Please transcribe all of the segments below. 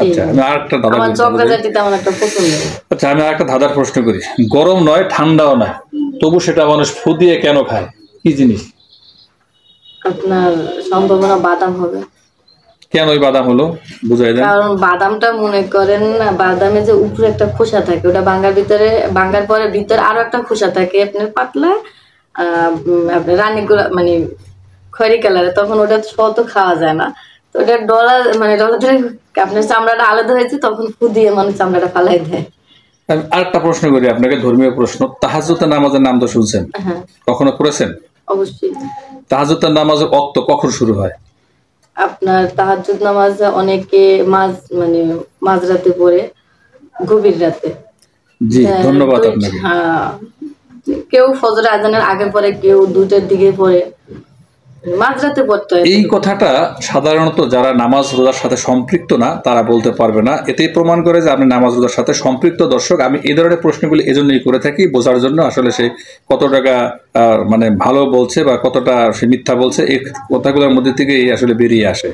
আচ্ছা, আমি আরেকটা ধাঁধার প্রশ্ন করি। গরম নয়, ঠান্ডাও নয়, তবু সেটা মানুষ ফু দিয়ে কেন খায়? কি জিনিস? আপনার সম্ভাবনা বাদাম হবে। কেন ওই বাদাম হলো, বুঝাই দেন। কারণ বাদামটা মনে করেন বাদামে যে উপরে একটা খোসা থাকে, ওটা ভাঙার পরে ভিতরে আরো একটা খোসা থাকে আপনার পাতলা, আপনার রানীগুলা মানে খয়রি কালারে, তখন ওটা শত খাওয়া যায় না। তো ওটা ডলা ধরে আপনার চামড়াটা আলাদা হয়েছে, তখন ফু দিয়ে মানুষ চামড়াটা ফালাই দেয়। আরেকটা প্রশ্ন করি আপনাকে, ধর্মীয় প্রশ্ন। তাহাজ্জুদের নামাজের নাম তো শুনছেন, কখনো পড়েছেন? অবশ্যই। তাহাজ্জুদের নামাজের ওয়াক্ত কখন শুরু হয়? আপনার তাহাজ্জুদ নামাজ অনেকে মাঝরাতে পড়ে, গভীর রাতে। জি, ধন্যবাদ আপনাকে। কেউ ফজর আজানের আগে পড়ে, কেউ 2টার দিকে পড়ে, মাঝরাতে পড়তে হয়। এই কথাটা সাধারণত যারা নামাজ রোজার সাথে সম্পৃক্ত না তারা বলতে পারবে না। এতেই প্রমাণ করে যে আপনি নামাজ রোজার সাথে সম্পৃক্ত। দর্শক, আমি এই ধরনের প্রশ্নগুলি এজন্যই করে থাকি, বোঝার জন্য আসলে সে কত টাকা ভালো বলছে বা কতটা সে মিথ্যা বলছে, এই কথাগুলোর মধ্যে থেকেই আসলে বেরিয়ে আসে।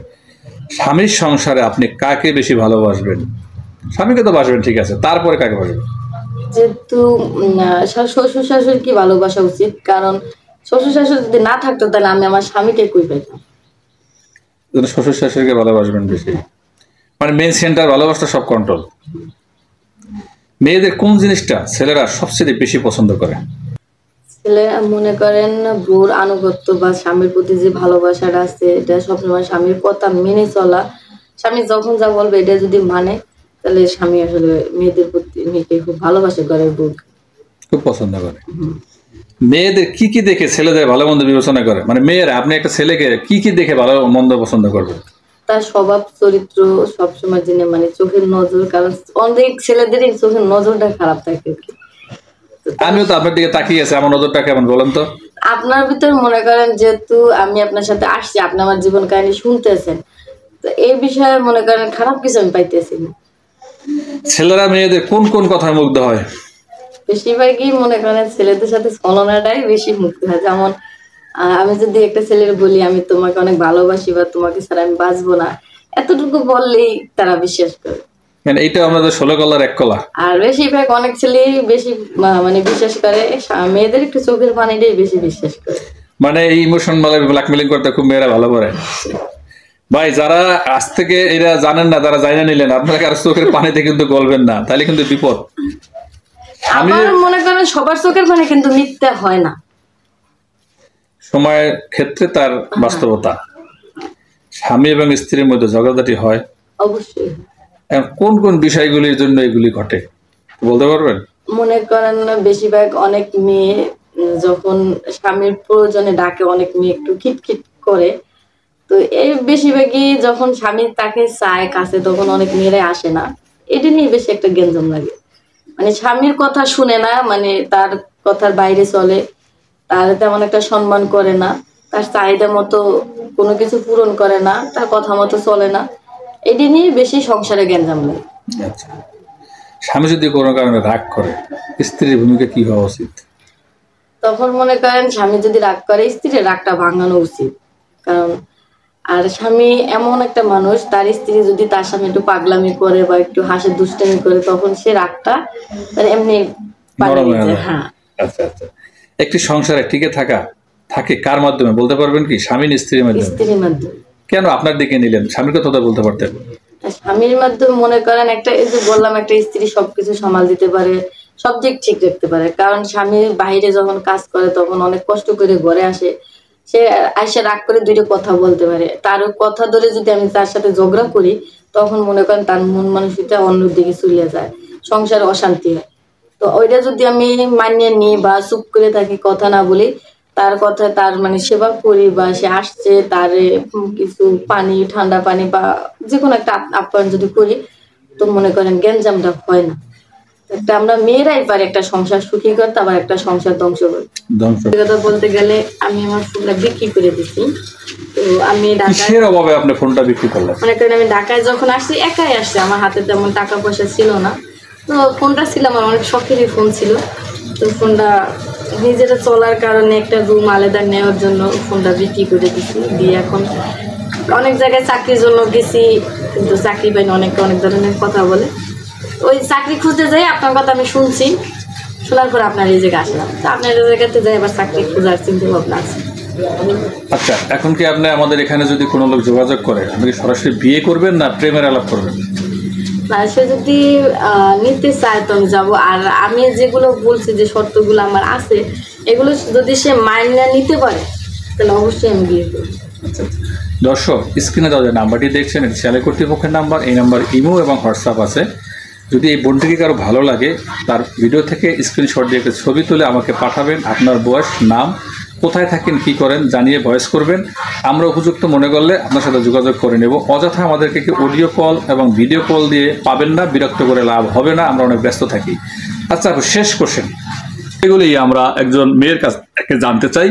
স্বামীর সংসারে আপনি কাকে বেশি ভালোবাসবেন? স্বামীকে তো বাসবেন, ঠিক আছে, তারপরে কাকে বাসবেন? যেহেতু শ্বশুর শাশুড়িকে ভালোবাসা উচিত, কারণ শ্বশুর শাশুড়ি যদি না থাকতো তাহলে আমি আমার স্বামীকে কই পেতাম। শ্বশুর শাশুড়িকে ভালোবাসবেন বেশি, মেন সেন্টার ভালোবাসা সব কন্ট্রোল। মেয়েদের কোন জিনিসটা ছেলেরা সবচেয়ে বেশি পছন্দ করে? ছেলেরা মনে করেন বউর আনুগত্য বা স্বামীর প্রতি যে ভালোবাসাটা আছে, এটা সবসময় স্বামীর কথা মেনে চলা। স্বামী যখন যা বলবে এটা যদি মানে, তাহলে স্বামী আসলে মেয়েকে খুব ভালোবাসে, ঘরের বউ খুব পছন্দ করে। মেয়েদের কি কি দেখে ছেলেদের ভালো মন্দ বিবেচনা করে? মেয়েরা, আপনি একটা ছেলেকে কি কি দেখে ভালো মন্দ পছন্দ করবেন? তার স্বভাব চরিত্র সবসময় জেনে, চোখের নজর, কারণ অনেক ছেলেদেরই চোখের নজরটা খারাপ থাকে। আমিও তো আপনার দিকে তাকিয়ে আছি, আমার নজরটা কেমন বলেন তো? আপনার ভিতর মনে করেন, যেহেতু আমি আপনার সাথে আসছি, আপনি আমার জীবন কাহিনী শুনতেছেন, তো এই বিষয়ে মনে করেন খারাপ কিছু আমি পাইতেছি না। ছেলেরা মেয়েদের কোন কোন কথায় মুগ্ধ হয়? বেশিরভাগই মনে করেন ছেলেদের সাথে ছলনাটাই বেশি মুগ্ধ হয়। যেমন আমি যদি একটা ছেলের বলি আমি তোমাকে অনেক ভালোবাসি বা তোমাকে ছাড়া আমি বাঁচবো না, এতটুকু বললেই তারা বিশ্বাস করে। এইটা আমাদের 16 কলার এক কলা। আর বেশিরভাগ অনেক ছেলেই বেশি বিশ্বাস করে, মেয়েদের একটু চোখের পানিটাই বেশি বিশ্বাস করে। এই ইমোশন ব্ল্যাকমেলিং করতে খুব মেয়েরা ভালো করে। ভাই, যারা আজ থেকে এরা জানেন না, তারা জানা নিলেন, আপনাকে আর চোখের পানিতে কিন্তু গলবেন না, তাহলে কিন্তু বিপদ। আমার মনে করেন সবার চোখের পানি কিন্তু মিথ্যা হয় না, সময়ের ক্ষেত্রে তার বাস্তবতা। স্বামী এবং স্ত্রীর মধ্যে ঝগড়াঝাটি হয় অবশ্যই। কোন কোন বিষয়গুলির জন্য এগুলি ঘটে বলতে পারবেন? মনে করেন বেশিরভাগ অনেক মেয়ে যখন স্বামীর প্রয়োজনে ডাকে, অনেক মেয়ে একটু খিটখিট করে, তো এই বেশিরভাগই যখন স্বামী তাকে চায় কাছে, তখন অনেক মেয়েরাই আসে না। এটা নিয়ে বেশি একটা গেঞ্জাম লাগে। স্বামীর কথা শুনে না, তার কথার বাইরে চলে, তার তেমন একটা সম্মান করে না, তার চাহিদা মতো কোনো কিছু পূরণ করে না, তার কথা মতো চলে না। এটি নিয়ে বেশি সংসারে গেঞ্জাম লাগে। আচ্ছা, স্বামী যদি কোনো কারণে রাগ করে, স্ত্রীর ভূমিকা কি হওয়া উচিত? তখন মনে করেন স্বামী যদি রাগ করে, স্ত্রীর রাগটা ভাঙানো উচিত। কারণ আর স্বামী এমন একটা মানুষ, তার স্ত্রী যদি তার সামনে একটু পাগলামি করে বা একটু হাসি দুষ্টামি করে, তখন সে রাগটা এমনি হ্যাঁ। আচ্ছা আচ্ছা, একটি সংসারে টিকে থাকে কার মাধ্যমে বলতে পারবেন কি? স্বামী স্ত্রীর মাধ্যমে? স্ত্রীর মাধ্যমে। কেন আপনার দিকে নিলেন? স্বামীর কথা তো বলতে পারতেন। স্বামীর মাধ্যমে মনে করেন একটা, এই যে বললাম, একটা স্ত্রী সবকিছু সামাল দিতে পারে, সব দিক ঠিক রাখতে পারে। কারণ স্বামী বাইরে যখন কাজ করে তখন অনেক কষ্ট করে ঘরে আসে, সে আইসা রাগ করে 2টা কথা বলতে পারে। তার কথা ধরে যদি আমি তার সাথে ঝগড়া করি, তখন মনে করেন তার মন মানসিকতা অন্যদিকে চলে যায়, সংসারে অশান্তি হয়। তো ওইটা যদি আমি মানিয়ে নিই বা চুপ করে থাকি, কথা না বলি, তার কথা তার সেবা করি, বা সে আসছে তার কিছু পানি, ঠান্ডা পানি বা যে কোনো একটা আপ্যায়ন যদি করি, তো মনে করেন গ্যাঞ্জামটা হয় না। একটা আমরা মেয়েরাই পারি একটা সংসার সুখী করতে, আবার একটা সংসার ধ্বংস করতে। কথা বলতে গেলে আমি আমার ফোনটা বিক্রি করে দিচ্ছি। তো আমি কিসের অভাবে আপনি ফোনটা বিক্রি করলেন? মনে করেন আমি ঢাকায় যখন আসছি, একাই আসছি, আমার হাতে তেমন টাকা পয়সা ছিল না। তো ফোনটা ছিল আমার অনেক শখেরই ফোন ছিল। তো ফোনটা নিজেরা চলার কারণে একটা রুম আলাদা নেওয়ার জন্য ফোনটা বিক্রি করে দিচ্ছি, দিয়ে এখন অনেক জায়গায় চাকরির জন্য গেছি, কিন্তু চাকরি পাইনি, অনেকে অনেক ধরনের কথা বলে। ওই চাকরি খুঁজতে যাই আপনার কথা আমি শুনছি, শোনার পর আপনার এই জায়গায় আসলাম। তো আপনার এই জায়গাতে যাই এবার চাকরি খোঁজার চিন্তা ভাবনা আছে। আচ্ছা, এখন কি আপনি আমাদের এখানে যদি কোনো লোক যোগাযোগ করে, আপনি কি সরাসরি বিয়ে করবেন না প্রেমের আলাপ করবেন? না, সে যদি নিতে চায় তো আমি যাবো। আর আমি যেগুলো বলছি যে শর্তগুলো আমার আছে, এগুলো যদি সে মাইনে নিতে পারে তাহলে অবশ্যই আমি বিয়ে করবো। আচ্ছা, দর্শক, স্ক্রিনে দেওয়া যে নাম্বারটি দেখছেন, এটি চ্যানেল কর্তৃপক্ষের নাম্বার। এই নাম্বার ইমো এবং হোয়াটসঅ্যাপ আছে। যদি এই বোনটিকে কারো ভালো লাগে, তার ভিডিও থেকে স্ক্রিনশট দিয়ে একটা ছবি তুলে আমাকে পাঠাবেন। আপনার বয়স, নাম, কোথায় থাকেন, কী করেন জানিয়ে ভয়েস করবেন। আমরা উপযুক্ত মনে করলে আপনার সাথে যোগাযোগ করে নেব। অযথা আমাদেরকে কি অডিও কল এবং ভিডিও কল দিয়ে পাবেন না, বিরক্ত করে লাভ হবে না, আমরা অনেক ব্যস্ত থাকি। আচ্ছা, শেষ কোশ্চেন, এগুলি আমরা একজন মেয়ের কাছ থেকে জানতে চাই,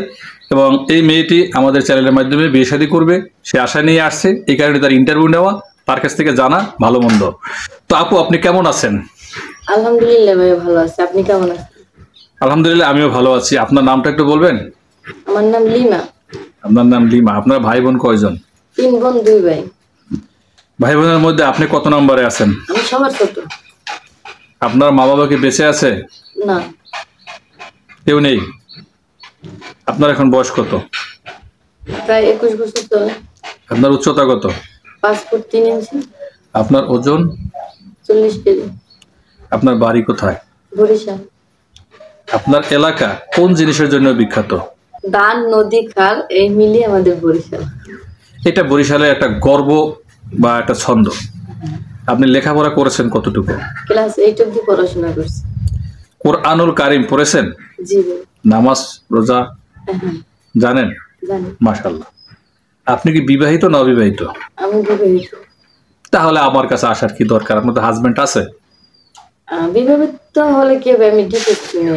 এবং এই মেয়েটি আমাদের চ্যানেলের মাধ্যমে বিয়ে শাদী করবে, সে আশা নিয়ে আসছে। এই কারণে তার ইন্টারভিউ নেওয়া, তার কাছ থেকে জানা ভালো মন্দ। তো আপু, আপনি কেমন আছেন? আলহামদুলিল্লাহ ভাই, ভালো আছি। আপনি কেমন আছেন? আলহামদুলিল্লাহ, আমিও ভালো আছি। আপনার নামটা একটু বলবেন? আমার নাম লিমা। আপনার নাম লিমা। আপনার ভাই বোন কয়জন? 3 বোন 2 ভাই। ভাই বোনের মধ্যে আপনি কত নম্বরে আছেন? আমি সবার ছোট। আপনার মা বাবা কি বেঁচে আছে? না। কেউ নেই? আপনার এখন বয়স কত? প্রায় 21 বছর চলে। আপনার উচ্চতা কত? 5 ফুট 3 ইঞ্চি। আপনার ওজন? 40 কেজি। আপনার বাড়ি কোথায়? বরিশাল। আপনার এলাকা কোন জিনিসের জন্য বিখ্যাত? দান, নদী, খাল, এই মিলিয়ে আমাদের বরিশাল। এটা বরিশালের একটা গর্ব বা একটা ছন্দ। আপনি লেখাপড়া করেছেন কতটুকু? ক্লাস 8 অবধি পড়াশোনা করছি। কোরআনুল কারিম পড়েছেন? জি ভাই। নামাজ রোজা হ্যাঁ, জানেন? জানি। মাশাআল্লাহ। আপনি কি বিবাহিত না অবিবাহিত? আমি বিবাহিত। তাহলে আমার কাছে আসার কি দরকার? আপনার তো হাজবেন্ড আছে। বিবাহিত হলে কি হবে? আমি ডিভোর্স নিয়ে।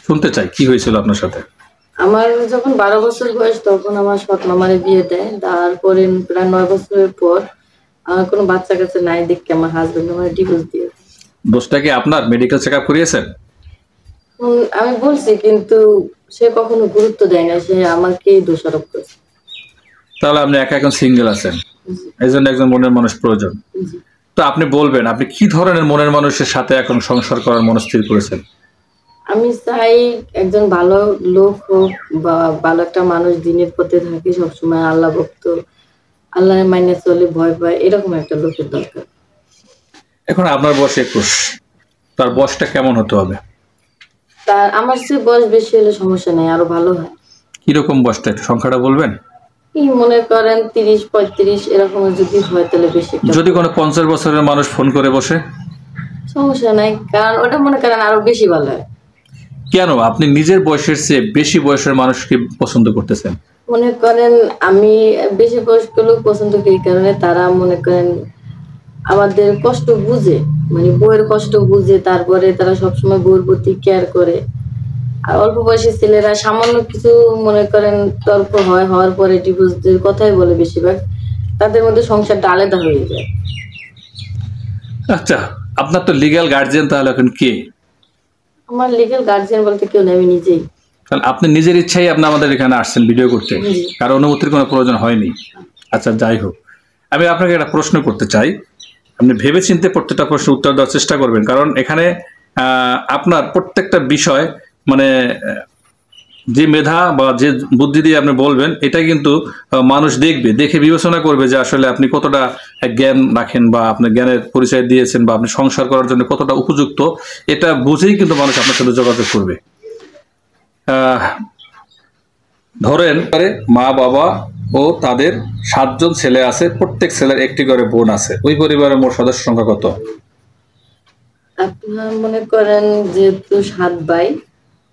শুনতে চাই কি হয়েছিল আপনার সাথে। আমার যখন 12 বছর বয়স তখন আমার সৎ মামারে বিয়ে দেয়। তারপরে প্রায় 9 বছরের পর আমার কোনো বাচ্চা কাছে নাই দেখে আমার হাজবেন্ড আমার ডিভোর্স দিয়ে। দোষটা কি আপনার? মেডিকেল চেক আপ করিয়েছেন? আমি বলছি, কিন্তু সে কখনো গুরুত্ব দেয় না, সে আমাকেই দোষারোপ করছে। তাহলে আপনি একা এখন সিঙ্গেল আছেন, এই জন্য একজন মনের মানুষ প্রয়োজন। জি। তো আপনি বলবেন আপনি কি ধরনের মনের মানুষের সাথে এখন সংসার করার মনস্থির করেছেন? আমি চাই একজন ভালো লোক হোক, বা ভালো একটা মানুষ, দিনের পথে থাকে, সবসময় আল্লাহ ভক্ত, আল্লাহর মাইনে চলে, ভয় পায়, এরকম একটা লোকের দরকার। এখন আপনার বয়স 21, তার বয়সটা কেমন হতে হবে? তার আমার চেয়ে বয়স বেশি হলে সমস্যা নেই, আরো ভালো হয়। কিরকম বয়সটা একটু সংখ্যাটা বলবেন? কি মনে করেন 30-35 এরকম যদি হয় তাহলে বেশি একটা যদি কোনো 50 বছরের মানুষ ফোন করে বসে? সমস্যা নাই, কারণ ওটা মনে করেন আরো বেশি ভালো হয়। কেন আপনি নিজের বয়সের চেয়ে বেশি বয়সের মানুষকে পছন্দ করতেছেন? মনে করেন আমি বেশি বয়স্ক লোক পছন্দ করি, এই কারণে তারা মনে করেন আমাদের কষ্ট বুঝে, মানে বউয়ের কষ্ট বুঝে, তারপরে তারা সবসময় বউয়ের প্রতি কেয়ার করে। আর অল্প বয়সী ছেলেরা সামান্য কিছু মনে করেন তর্ক হওয়ার পরে ডিভোর্সের কথাই বলে বেশিরভাগ, তাদের মধ্যে সংসারটা আলাদা হয়ে যায়। আচ্ছা, আপনার তো লিগ্যাল গার্জিয়ান, তাহলে এখন কে? আমার লিগ্যাল গার্জিয়ান বলতে কেউ নেই, আমি নিজেই। কারণ আপনি নিজের ইচ্ছাই আপনি আমাদের এখানে আসছেন ভিডিও করতে, কারণ অনুমতির কোনো প্রয়োজন হয়নি। আচ্ছা, যাই হোক, আমি আপনাকে একটা প্রশ্ন করতে চাই। আপনি ভেবেচিন্তে প্রত্যেকটা প্রশ্নের উত্তর দেওয়ার চেষ্টা করবেন, কারণ এখানে আপনার প্রত্যেকটা বিষয় মানে যে মেধা বা যে বুদ্ধি দিয়ে আপনি বলবেন, এটা কিন্তু মানুষ দেখবে, দেখে বিবেচনা করবে যে আসলে আপনি কতটা জ্ঞান রাখেন, বা আপনার জ্ঞানের পরিচয় দিয়েছেন, বা আপনি সংসার করার জন্য কতটা উপযুক্ত, এটা বুঝেই কিন্তু মানুষ আপনার সাথে যোগাযোগ করবে। ধরেন মা বাবা ও তাদের 7 জন ছেলে আছে, প্রত্যেক ছেলের একটি করে বোন আছে, ওই পরিবারের মোট সদস্য সংখ্যা কত? আপনার মনে করেন যেহেতু 7 ভাই,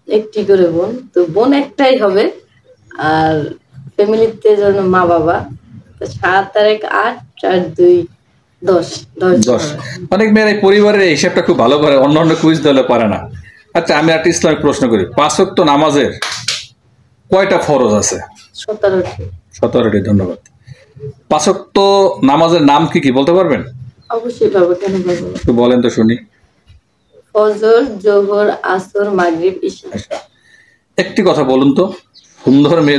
একটি করে বোন, তো বোন একটাই হবে। আর ফ্যামিলিতে জন্য মা বাবা, তো 7 আর 1 8 আর 2 10 10। অনেক মেয়ের এই পরিবারের এই হিসাবটা খুব ভালো করে, অন্য কুইজ দিলে পারে না। আচ্ছা, আমি একটা ইসলামিক প্রশ্ন করি, 5 ওয়াক্ত নামাজের কয়টা ফরজ আছে? 17টি। 17টি। ধন্যবাদ। 5 ওয়াক্ত নামাজের নাম কি কি বলতে পারবেন? অবশ্যই পাবো, কেন পাবো না? একটু বলেন তো শুনি। ফজর, জোহর, আসর, মাগরিব, ইশা। একটি কথা বলুন তো, সুন্দর মেয়ে